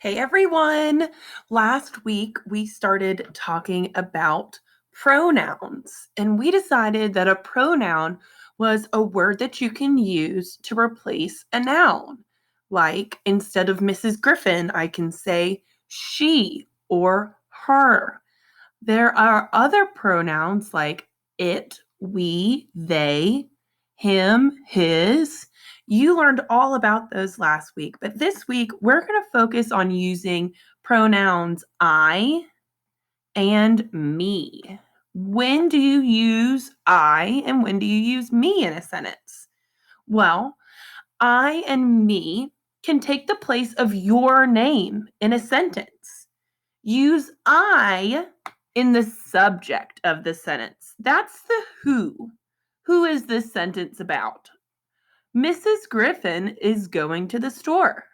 Hey everyone! Last week we started talking about pronouns, and we decided that a pronoun was a word that you can use to replace a noun. Like instead of Mrs. Griffin, I can say she or her. There are other pronouns like it, we, they, him, his. You learned all about those last week, but this week we're going to focus on using pronouns I and me. When do you use I and when do you use me in a sentence? Well, I and me can take the place of your name in a sentence. Use I in the subject of the sentence. That's the who. Who is this sentence about? Mrs. Griffin is going to the store.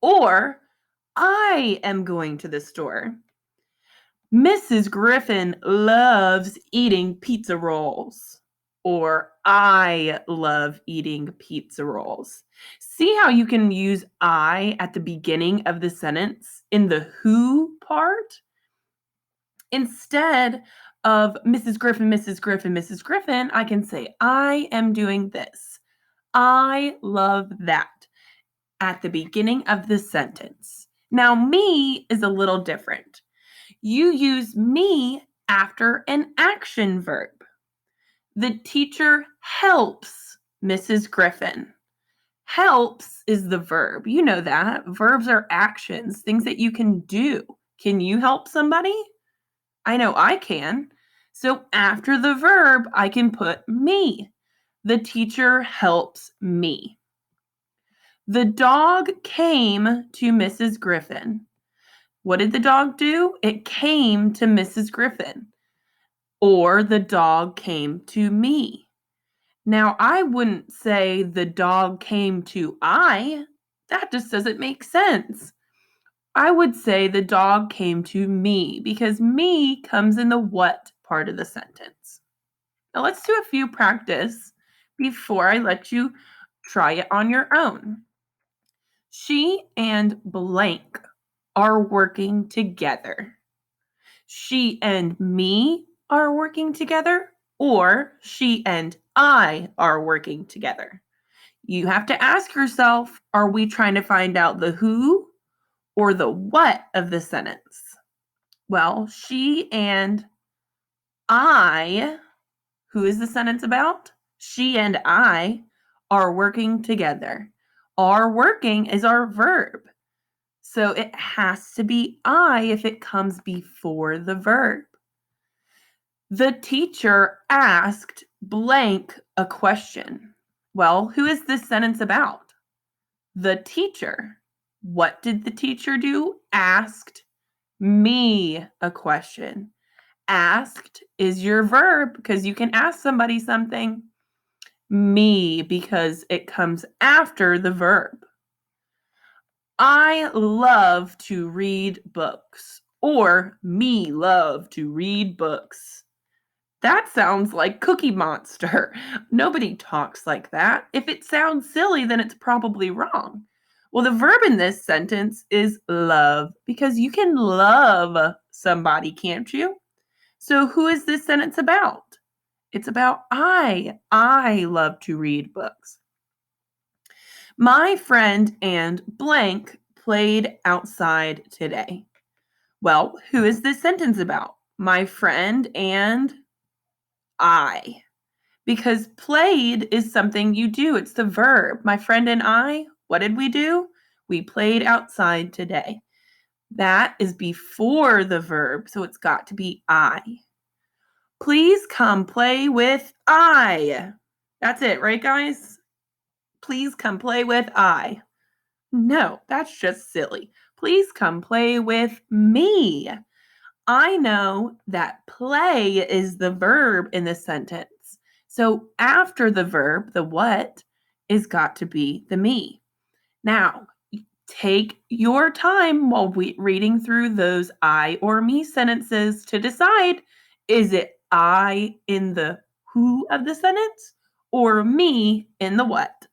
Or I am going to the store. Mrs. Griffin loves eating pizza rolls. Or I love eating pizza rolls. See how you can use I at the beginning of the sentence in the who part? Instead of Mrs. Griffin, Mrs. Griffin, Mrs. Griffin, I can say, I am doing this. I love that at the beginning of the sentence. Now, me is a little different. You use me after an action verb. The teacher helps Mrs. Griffin. Helps is the verb. You know that. Verbs are actions, things that you can do. Can you help somebody? I know I can. So after the verb, I can put me. The teacher helps me. The dog came to Mrs. Griffin. What did the dog do? It came to Mrs. Griffin. Or the dog came to me. Now, I wouldn't say the dog came to I. That just doesn't make sense. I would say the dog came to me because me comes in the what part of the sentence. Now let's do a few practice before I let you try it on your own. She and blank are working together. She and me are working together, or she and I are working together. You have to ask yourself, are we trying to find out the who or the what of the sentence? Well, she and I, who is the sentence about? She and I are working together. Are working is our verb. So it has to be I if it comes before the verb. The teacher asked blank a question. Well, who is this sentence about? The teacher. What did the teacher do? Asked me a question. Asked is your verb because you can ask somebody something. Me because it comes after the verb. I love to read books, or me love to read books. That sounds like Cookie Monster. Nobody talks like that. If it sounds silly, then it's probably wrong. Well, the verb in this sentence is love because you can love somebody, can't you? So who is this sentence about? It's about I. I love to read books. My friend and blank played outside today. Well, who is this sentence about? My friend and I. Because played is something you do. It's the verb. My friend and I, what did we do? We played outside today. That is before the verb, so it's got to be I. Please come play with I. That's it, right, guys? Please come play with I. No, that's just silly. Please come play with me. I know that play is the verb in the sentence. So after the verb, the what is got to be the me. Now, take your time while reading through those I or me sentences to decide, is it I in the who of the sentence or me in the what?